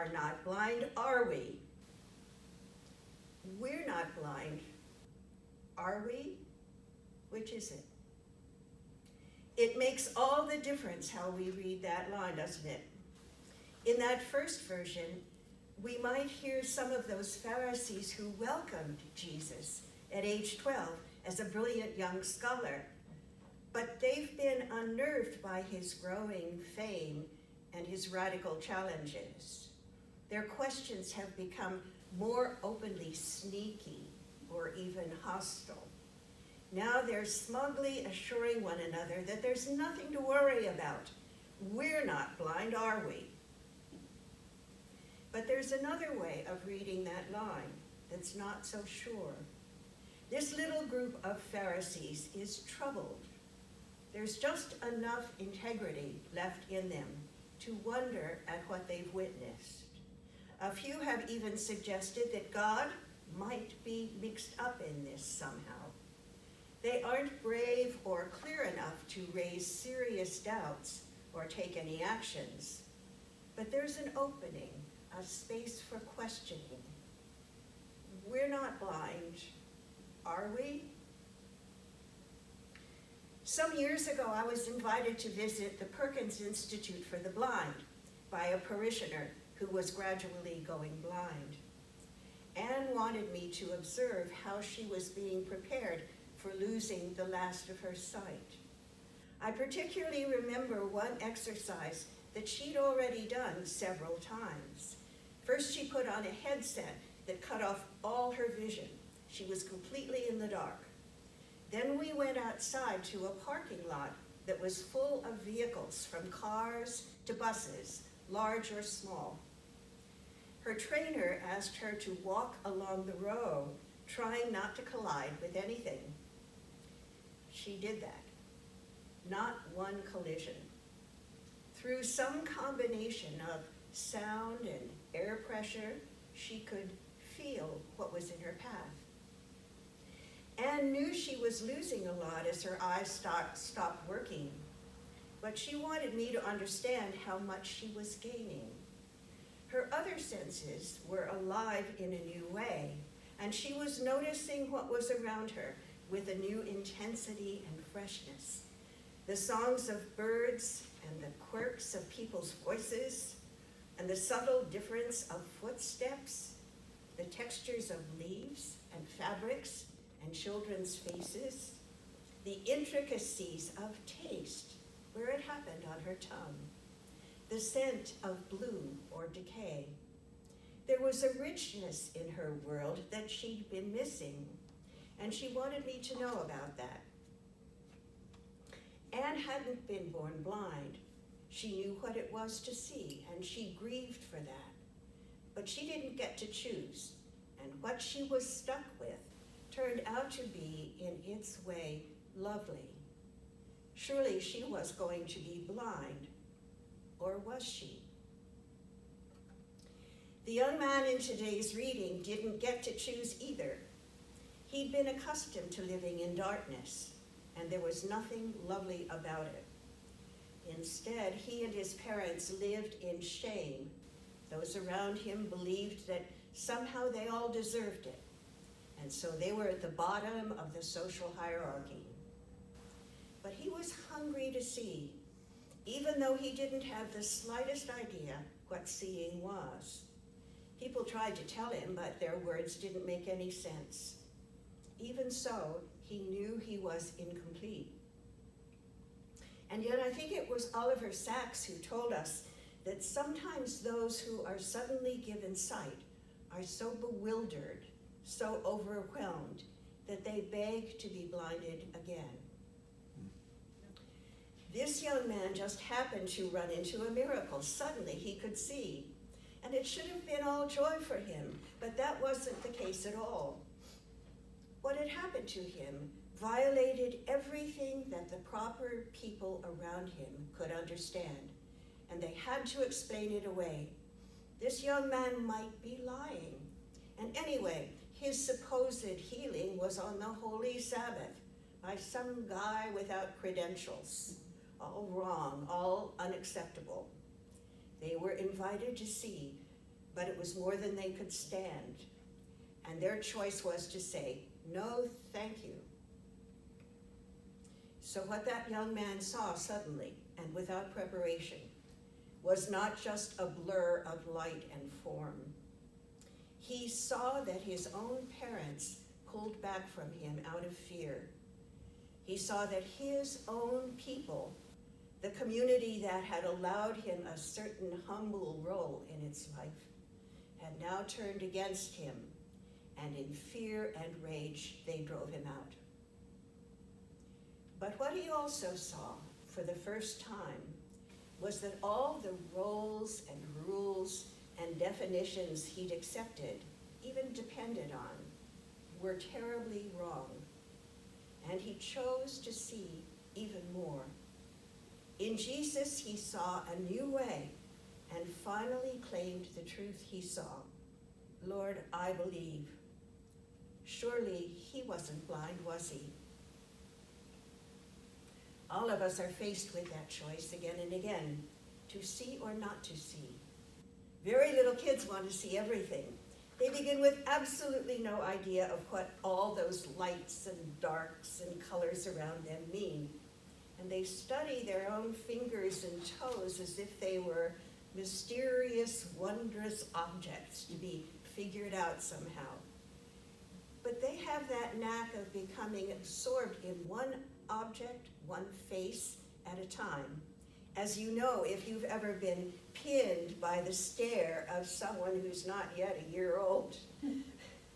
are not blind, are we? We're not blind. Are we? Which is it? It makes all the difference how we read that line, doesn't it? In that first version, we might hear some of those Pharisees who welcomed Jesus at age 12 as a brilliant young scholar, but they've been unnerved by his growing fame and his radical challenges. Their questions have become more openly sneaky or even hostile. Now they're smugly assuring one another that there's nothing to worry about. We're not blind, are we? But there's another way of reading that line that's not so sure. This little group of Pharisees is troubled. There's just enough integrity left in them to wonder at what they've witnessed. A few have even suggested that God might be mixed up in this somehow. They aren't brave or clear enough to raise serious doubts or take any actions, but there's an opening, a space for questioning. We're not blind, are we? Some years ago, I was invited to visit the Perkins Institute for the Blind by a parishioner who was gradually going blind. Anne wanted me to observe how she was being prepared for losing the last of her sight. I particularly remember one exercise that she'd already done several times. First, she put on a headset that cut off all her vision. She was completely in the dark. Then we went outside to a parking lot that was full of vehicles, from cars to buses, large or small. Her trainer asked her to walk along the row, trying not to collide with anything. She did that. Not one collision. Through some combination of sound and air pressure, she could feel what was in her path. Anne knew she was losing a lot as her eyes stopped working, but she wanted me to understand how much she was gaining. Her other senses were alive in a new way, and she was noticing what was around her with a new intensity and freshness. The songs of birds and the quirks of people's voices, and the subtle difference of footsteps, the textures of leaves and fabrics and children's faces, the intricacies of taste, where it happened on her tongue, the scent of bloom or decay. There was a richness in her world that she'd been missing, and she wanted me to know about that. Anne hadn't been born blind. She knew what it was to see, and she grieved for that. But she didn't get to choose, and what she was stuck with turned out to be, in its way, lovely. Surely she was going to be blind, or was she? The young man in today's reading didn't get to choose either. He'd been accustomed to living in darkness, and there was nothing lovely about it. Instead, he and his parents lived in shame. Those around him believed that somehow they all deserved it, and so they were at the bottom of the social hierarchy. But he was hungry to see, even though he didn't have the slightest idea what seeing was. People tried to tell him, but their words didn't make any sense. Even so, he knew he was incomplete. And yet I think it was Oliver Sacks who told us that sometimes those who are suddenly given sight are so bewildered, so overwhelmed, that they beg to be blinded again. This young man just happened to run into a miracle. Suddenly he could see. And it should have been all joy for him, but that wasn't the case at all. What had happened to him violated everything that the proper people around him could understand, and they had to explain it away. This young man might be lying. And anyway, his supposed healing was on the Holy Sabbath by some guy without credentials. All wrong, all unacceptable. They were invited to see but it was more than they could stand, and their choice was to say, "No, thank you." So what that young man saw suddenly and without preparation was not just a blur of light and form. He saw that his own parents pulled back from him out of fear. He saw that his own people, the community that had allowed him a certain humble role in its life, had now turned against him, and in fear and rage they drove him out. But what he also saw for the first time was that all the roles and rules and definitions he'd accepted, even depended on, were terribly wrong. And he chose to see even more. In Jesus, he saw a new way and finally claimed the truth he saw. "Lord, I believe." Surely he wasn't blind, was he? All of us are faced with that choice again and again, to see or not to see. Very little kids want to see everything. They begin with absolutely no idea of what all those lights and darks and colors around them mean. And they study their own fingers and toes as if they were mysterious, wondrous objects to be figured out somehow. But they have that knack of becoming absorbed in one object, one face at a time. As you know, if you've ever been pinned by the stare of someone who's not yet a year old,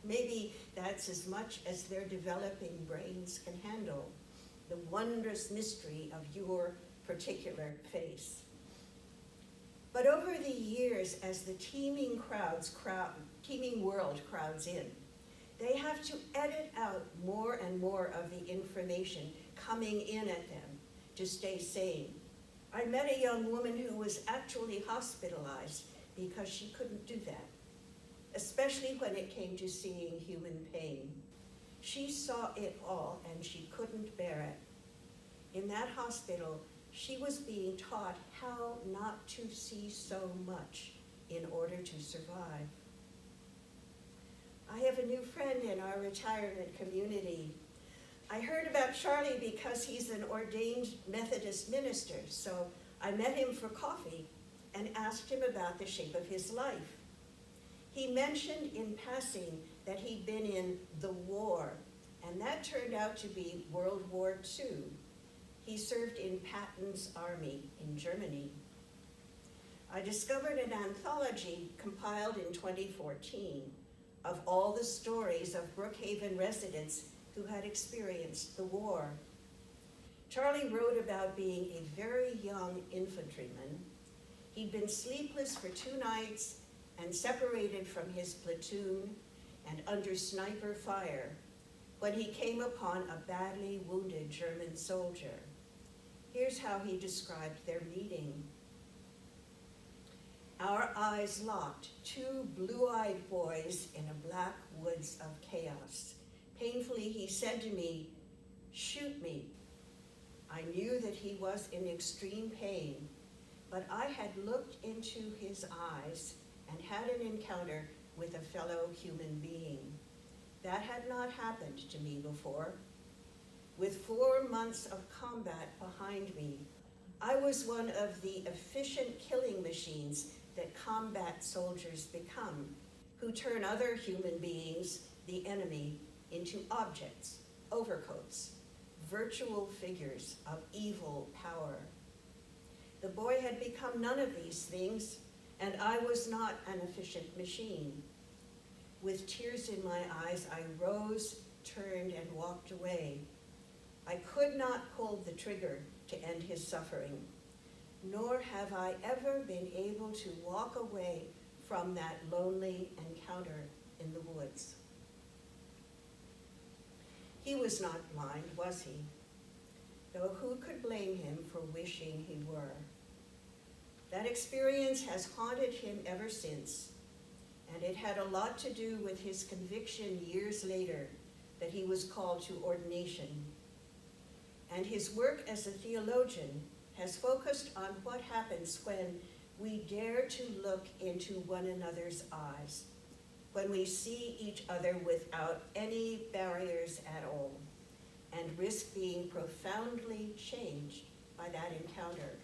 maybe that's as much as their developing brains can handle, the wondrous mystery of your particular face. But over the years, as the teeming world crowds in, they have to edit out more and more of the information coming in at them to stay sane. I met a young woman who was actually hospitalized because she couldn't do that, especially when it came to seeing human pain. She saw it all and she couldn't bear it. In that hospital, she was being taught how not to see so much in order to survive. I have a new friend in our retirement community. I heard about Charlie because he's an ordained Methodist minister, so I met him for coffee and asked him about the shape of his life. He mentioned in passing that he'd been in the war, and that turned out to be World War II. He served in Patton's army in Germany. I discovered an anthology compiled in 2014 of all the stories of Brookhaven residents who had experienced the war. Charlie wrote about being a very young infantryman. He'd been sleepless for 2 nights and separated from his platoon and under sniper fire when he came upon a badly wounded German soldier. Here's how he described their meeting. "Our eyes locked, 2 blue-eyed boys in a black woods of chaos. Painfully, he said to me, 'Shoot me.' I knew that he was in extreme pain, but I had looked into his eyes and had an encounter with a fellow human being. That had not happened to me before. With 4 months of combat behind me, I was one of the efficient killing machines that combat soldiers become, who turn other human beings, the enemy, into objects, overcoats, virtual figures of evil power. The boy had become none of these things, and I was not an efficient machine. With tears in my eyes, I rose, turned, and walked away. I could not pull the trigger to end his suffering, nor have I ever been able to walk away from that lonely encounter in the woods." He was not blind, was he? Though who could blame him for wishing he were? That experience has haunted him ever since, and it had a lot to do with his conviction years later that he was called to ordination. And his work as a theologian has focused on what happens when we dare to look into one another's eyes, when we see each other without any barriers at all, and risk being profoundly changed by that encounter.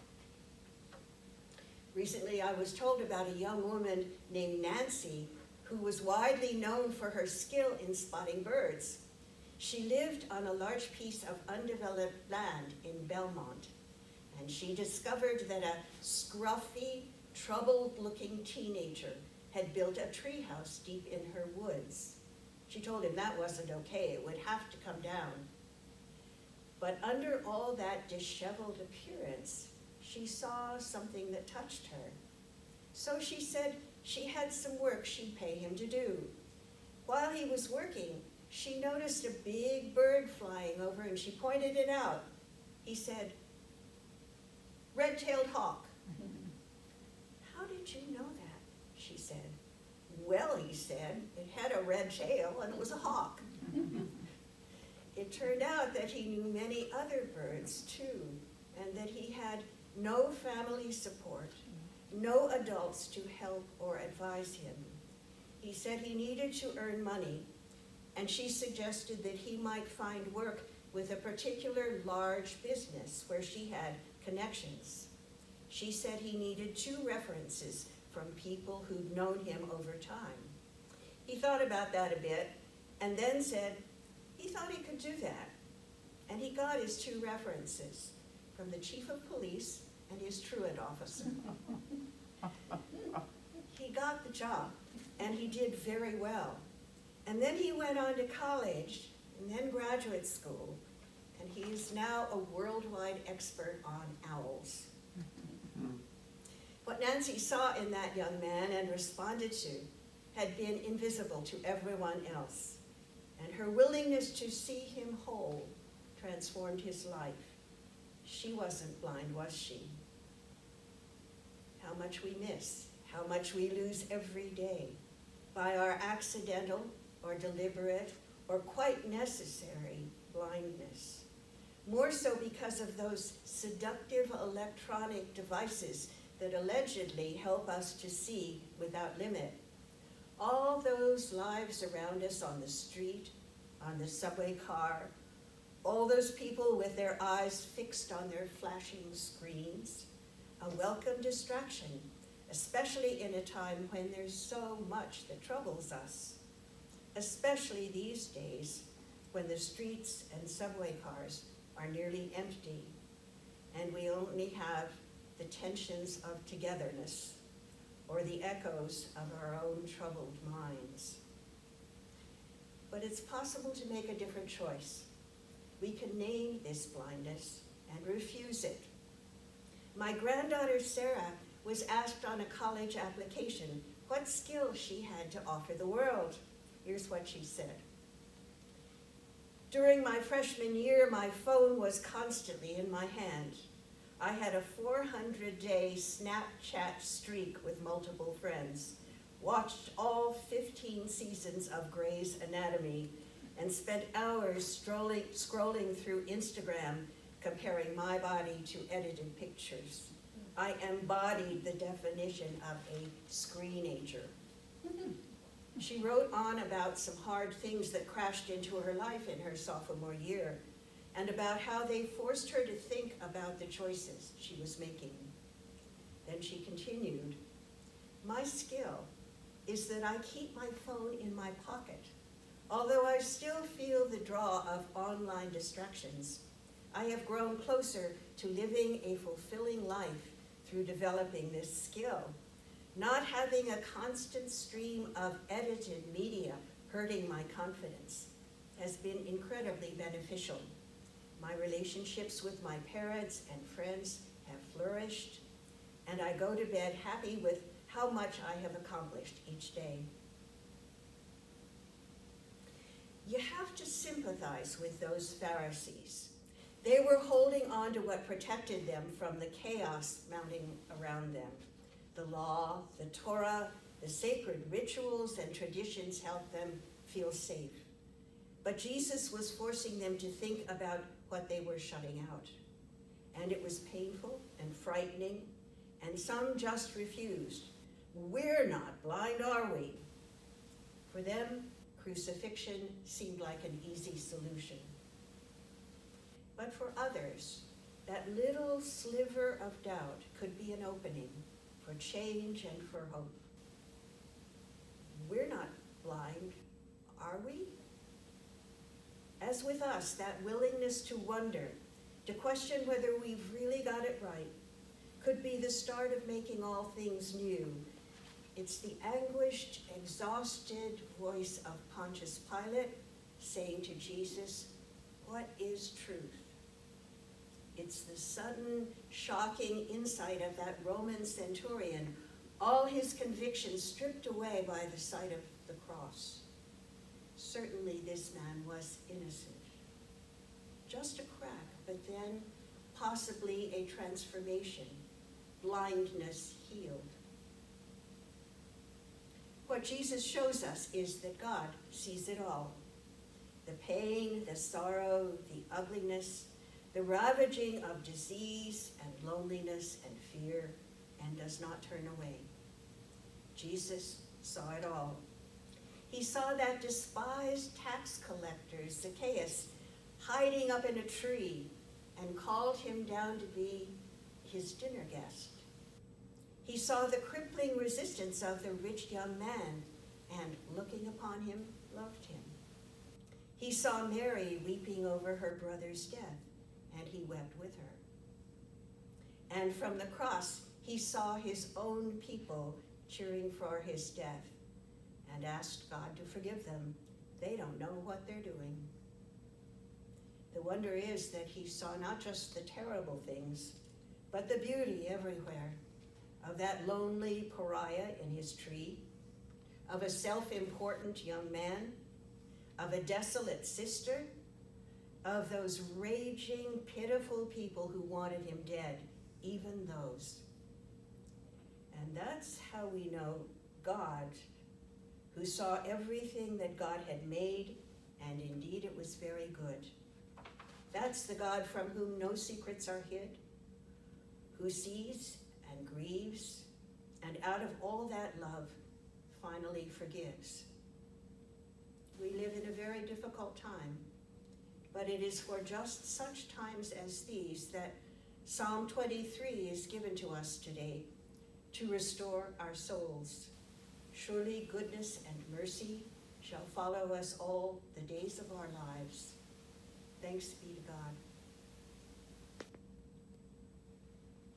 Recently, I was told about a young woman named Nancy who was widely known for her skill in spotting birds. She lived on a large piece of undeveloped land in Belmont, and she discovered that a scruffy, troubled-looking teenager had built a treehouse deep in her woods. She told him that wasn't okay, it would have to come down. But under all that disheveled appearance, she saw something that touched her. So she said she had some work she'd pay him to do. While he was working, she noticed a big bird flying over and she pointed it out. He said, "Red-tailed hawk." "How did you know that?" she said. "Well," he said, "it had a red tail and it was a hawk." It turned out that he knew many other birds too, and that he had no family support, no adults to help or advise him. He said he needed to earn money, and she suggested that he might find work with a particular large business where she had connections. She said he needed 2 references from people who'd known him over time. He thought about that a bit and then said he thought he could do that. And he got his 2 references from the chief of police and his truant officer. He got the job, and he did very well. And then he went on to college and then graduate school, and he is now a worldwide expert on owls. What Nancy saw in that young man and responded to had been invisible to everyone else, and her willingness to see him whole transformed his life. She wasn't blind, was she? How much we miss, how much we lose every day by our accidental or deliberate or quite necessary blindness. More so because of those seductive electronic devices that allegedly help us to see without limit. All those lives around us on the street, on the subway car, all those people with their eyes fixed on their flashing screens, a welcome distraction, especially in a time when there's so much that troubles us, especially these days when the streets and subway cars are nearly empty and we only have the tensions of togetherness or the echoes of our own troubled minds. But it's possible to make a different choice. We can name this blindness and refuse it. My granddaughter Sarah was asked on a college application what skills she had to offer the world. Here's what she said. "During my freshman year, my phone was constantly in my hand. I had a 400-day Snapchat streak with multiple friends, watched all 15 seasons of Grey's Anatomy, and spent hours scrolling through Instagram, comparing my body to edited pictures. I embodied the definition of a screenager." She wrote on about some hard things that crashed into her life in her sophomore year, and about how they forced her to think about the choices she was making. Then she continued, "My skill is that I keep my phone in my pocket. Although I still feel the draw of online distractions, I have grown closer to living a fulfilling life through developing this skill. Not having a constant stream of edited media hurting my confidence has been incredibly beneficial. My relationships with my parents and friends have flourished, and I go to bed happy with how much I have accomplished each day." You have to sympathize with those Pharisees. They were holding on to what protected them from the chaos mounting around them. The law, the Torah, the sacred rituals and traditions helped them feel safe. But Jesus was forcing them to think about what they were shutting out. And it was painful and frightening and some just refused. We're not blind, are we? For them, crucifixion seemed like an easy solution. But for others, that little sliver of doubt could be an opening for change and for hope. We're not blind, are we? As with us, that willingness to wonder, to question whether we've really got it right, could be the start of making all things new. It's the anguished, exhausted voice of Pontius Pilate saying to Jesus, "What is truth?" It's the sudden, shocking insight of that Roman centurion, all his convictions stripped away by the sight of the cross. Certainly this man was innocent. Just a crack, but then possibly a transformation, blindness healed. What Jesus shows us is that God sees it all. The pain, the sorrow, the ugliness, the ravaging of disease and loneliness and fear, and does not turn away. Jesus saw it all. He saw that despised tax collector, Zacchaeus, hiding up in a tree, and called him down to be his dinner guest. He saw the crippling resistance of the rich young man, and looking upon him, loved him. He saw Mary weeping over her brother's death, and he wept with her. And from the cross, he saw his own people cheering for his death, and asked God to forgive them. They don't know what they're doing. The wonder is that he saw not just the terrible things, but the beauty everywhere, of that lonely pariah in his tree, of a self-important young man, of a desolate sister, of those raging, pitiful people who wanted him dead, even those. And that's how we know God, who saw everything that God had made, and indeed it was very good. That's the God from whom no secrets are hid, who sees and grieves, and out of all that love, finally forgives. We live in a very difficult time, but it is for just such times as these that Psalm 23 is given to us today, to restore our souls. Surely goodness and mercy shall follow us all the days of our lives. Thanks be to God.